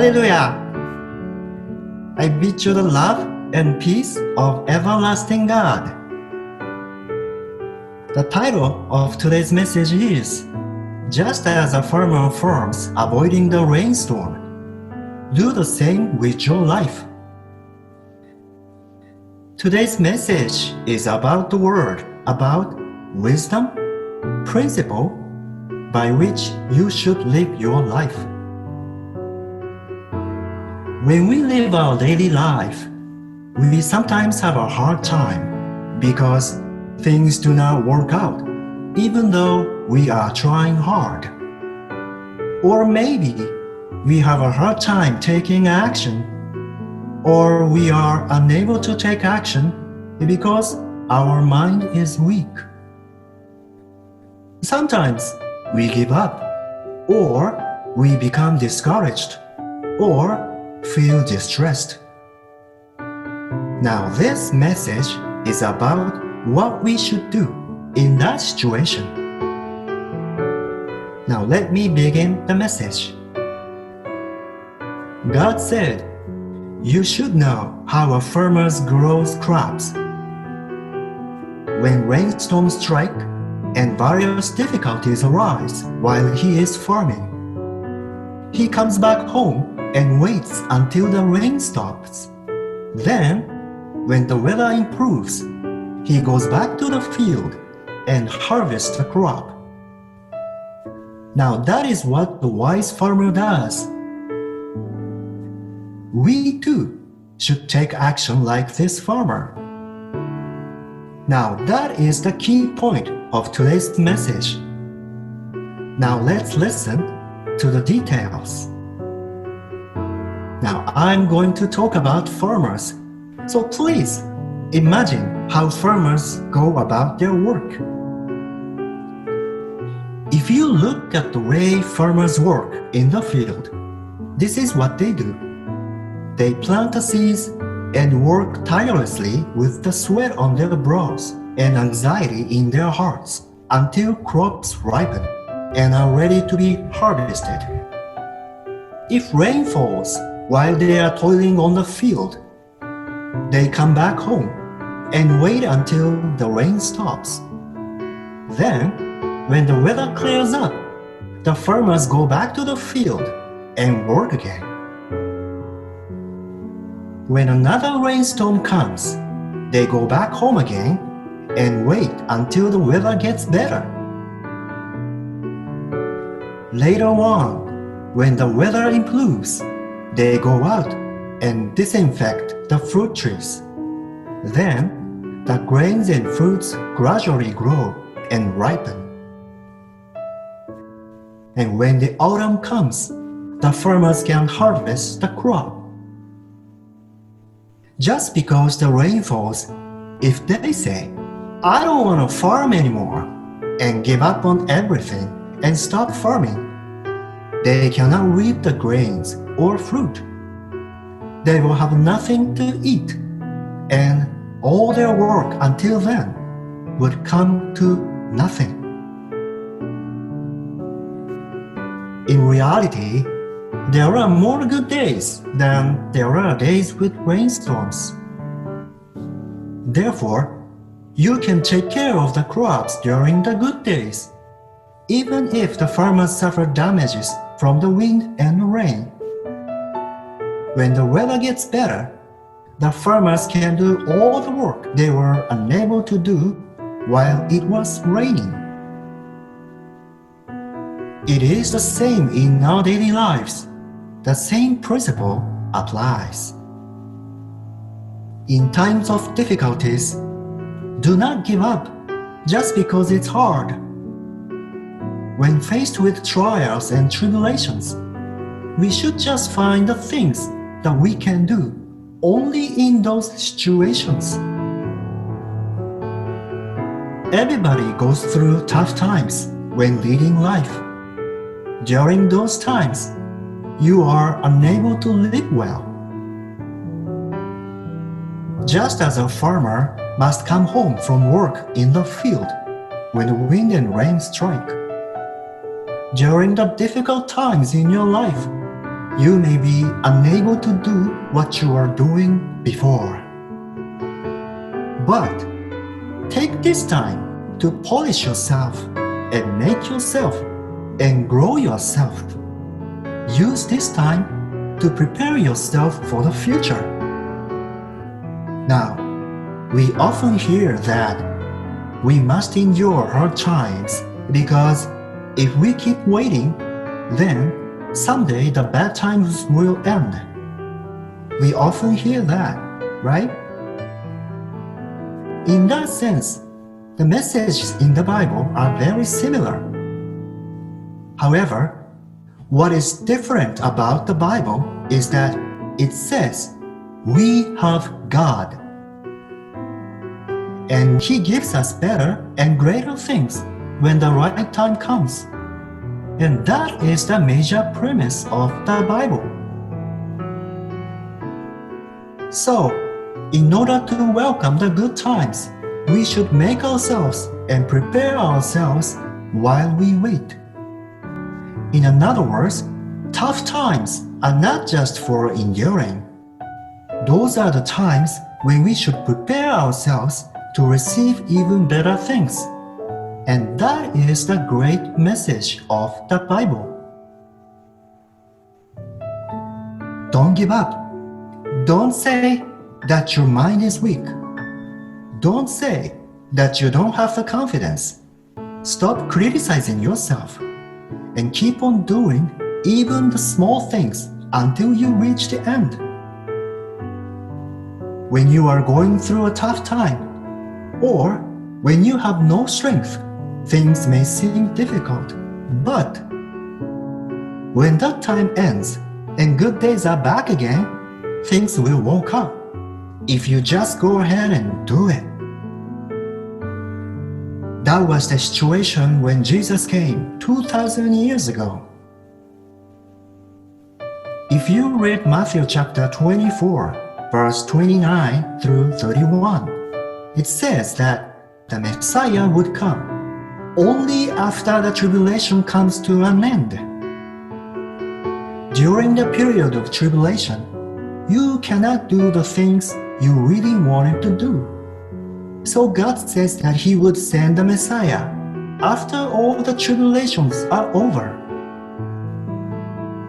Hallelujah! I bid you the love and peace of everlasting God. The title of today's message is Just as a farmer farms avoiding the rainstorm, do the same with your life. Today's message is about the word, about wisdom, principle by which you should live your life. When we live our daily life, we sometimes have a hard time because things do not work out, even though we are trying hard. Or maybe we have a hard time taking action, or we are unable to take action because our mind is weak. Sometimes we give up, or we become discouraged, or feel distressed. Now this message is about what we should do in that situation. Now let me begin the message. God said, you should know how a farmer grows crops. When rainstorms strike and various difficulties arise while he is farming, he comes back home and waits until the rain stops. Then, when the weather improves, he goes back to the field and harvests the crop. Now that is what the wise farmer does. We too should take action like this farmer. Now that is the key point of today's message. Now let's listen to the details. Now I'm going to talk about farmers, so please imagine how farmers go about their work. If you look at the way farmers work in the field, this is what they do. They plant the seeds and work tirelessly with the sweat on their brows and anxiety in their hearts until crops ripen and are ready to be harvested. If rain falls while they are toiling on the field, they come back home and wait until the rain stops. Then, when the weather clears up, the farmers go back to the field and work again. When another rainstorm comes, they go back home again and wait until the weather gets better. Later on, when the weather improves, they go out and disinfect the fruit trees. Then, the grains and fruits gradually grow and ripen. And when the autumn comes, the farmers can harvest the crop. Just because the rain falls, if they say, I don't want to farm anymore, and give up on everything and stop farming, they cannot reap the grains or fruit. They will have nothing to eat, and all their work until then would come to nothing. In reality, there are more good days than there are days with rainstorms. Therefore, you can take care of the crops during the good days, even if the farmers suffer damages from the wind and rain. When the weather gets better, the farmers can do all the work they were unable to do while it was raining. It is the same in our daily lives. The same principle applies. In times of difficulties, do not give up just because it's hard. When faced with trials and tribulations, we should just find the things that we can do only in those situations. Everybody goes through tough times when leading life. During those times, you are unable to live well. Just as a farmer must come home from work in the field when the wind and rain strike. During the difficult times in your life, you may be unable to do what you were doing before. But take this time to polish yourself and make yourself and grow yourself. Use this time to prepare yourself for the future. Now, we often hear that we must endure hard times because if we keep waiting, then someday the bad times will end. We often hear that, right? In that sense, the messages in the Bible are very similar. However, what is different about the Bible is that it says we have God. And He gives us better and greater things when the right time comes. And that is the major premise of the Bible. So, in order to welcome the good times, we should make ourselves and prepare ourselves while we wait. In other words, tough times are not just for enduring. Those are the times when we should prepare ourselves to receive even better things. And that is the great message of the Bible. Don't give up. Don't say that your mind is weak. Don't say that you don't have the confidence. Stop criticizing yourself and keep on doing even the small things until you reach the end. When you are going through a tough time, or when you have no strength, things may seem difficult, but when that time ends and good days are back again, things will work out if you just go ahead and do it. That was the situation when Jesus came 2,000 years ago. If you read Matthew chapter 24, verse 29 through 31, it says that the Messiah would come only after the tribulation comes to an end. During the period of tribulation, you cannot do the things you really wanted to do. So God says that He would send the Messiah after all the tribulations are over.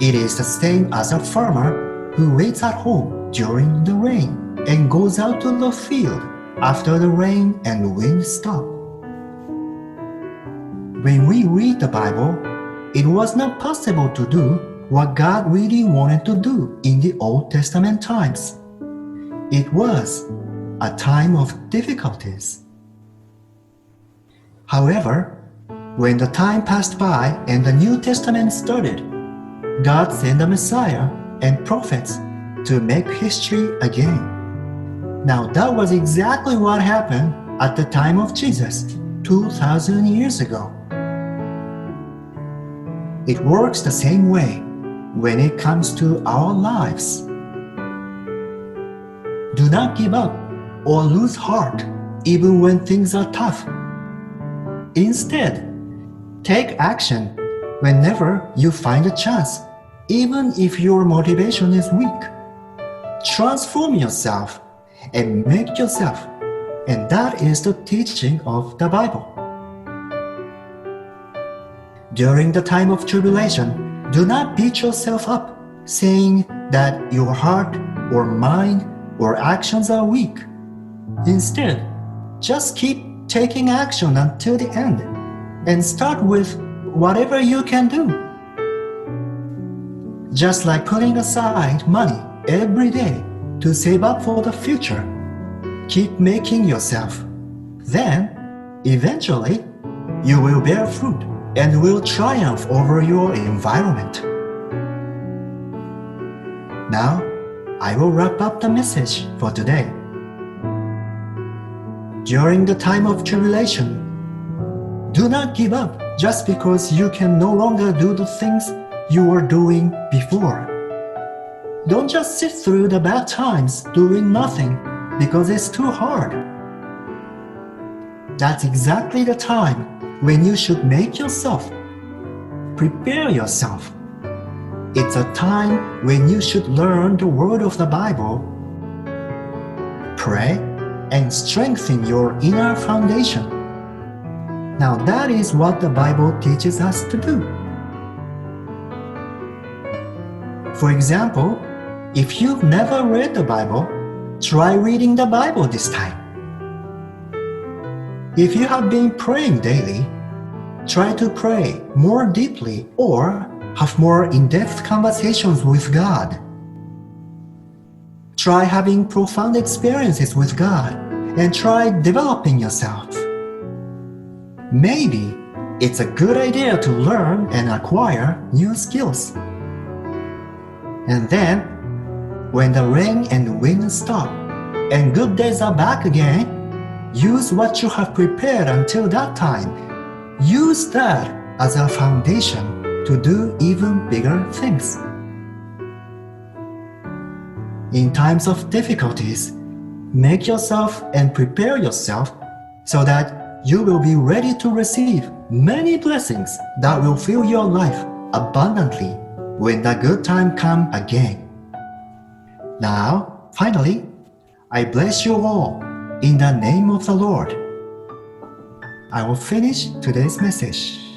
It is the same as a farmer who waits at home during the rain and goes out to the field after the rain and wind stop. When we read the Bible, it was not possible to do what God really wanted to do in the Old Testament times. It was a time of difficulties. However, when the time passed by and the New Testament started, God sent the Messiah and prophets to make history again. Now that was exactly what happened at the time of Jesus 2,000 years ago. It works the same way when it comes to our lives. Do not give up or lose heart even when things are tough. Instead, take action whenever you find a chance, even if your motivation is weak. Transform yourself and make yourself, and that is the teaching of the Bible. During the time of tribulation, do not beat yourself up, saying that your heart or mind or actions are weak. Instead, just keep taking action until the end, and start with whatever you can do. Just like putting aside money every day to save up for the future, keep making yourself. Then, eventually, you will bear fruit and will triumph over your environment. Now, I will wrap up the message for today. During the time of tribulation, do not give up just because you can no longer do the things you were doing before. Don't just sit through the bad times doing nothing because it's too hard. That's exactly the time when you should make yourself, prepare yourself. it's a time when you should learn the word of the Bible, pray, and strengthen your inner foundation. Now that is what the Bible teaches us to do. For example, if you've never read the Bible, try reading the Bible this time. If you have been praying daily, try to pray more deeply or have more in-depth conversations with God. Try having profound experiences with God and try developing yourself. Maybe it's a good idea to learn and acquire new skills. And then, when the rain and wind stop and good days are back again, use what you have prepared until that time. Use that as a foundation to do even bigger things. In times of difficulties, make yourself and prepare yourself so that you will be ready to receive many blessings that will fill your life abundantly when the good time comes again. Now, finally, I bless you all in the name of the Lord. I will finish today's message.